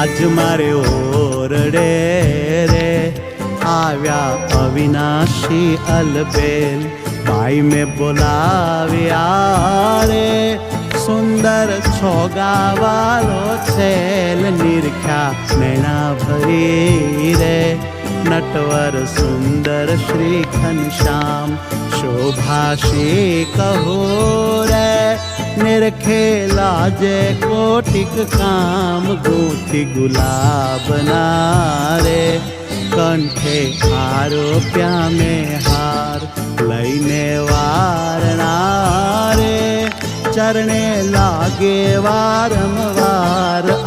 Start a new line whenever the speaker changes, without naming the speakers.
આજ મારે ઓરડે રે આવ્યા અવિનાશી અલબેલ ભાઈ મેં બોલાવ્યા રે સુંદર છોગાવાલો છેલ નિરખ્યા નૈણા ભરી રે નટવર સુંદર શ્રી ઘનશ્યામ શોભાશી કહો રે નિરખે લાજે કોટિક કામ ગોથી ગુલાબના રે કંઠે આરોપ્યા મેં હાર લઈને વારણા રે ચરણે લાગે વારંવાર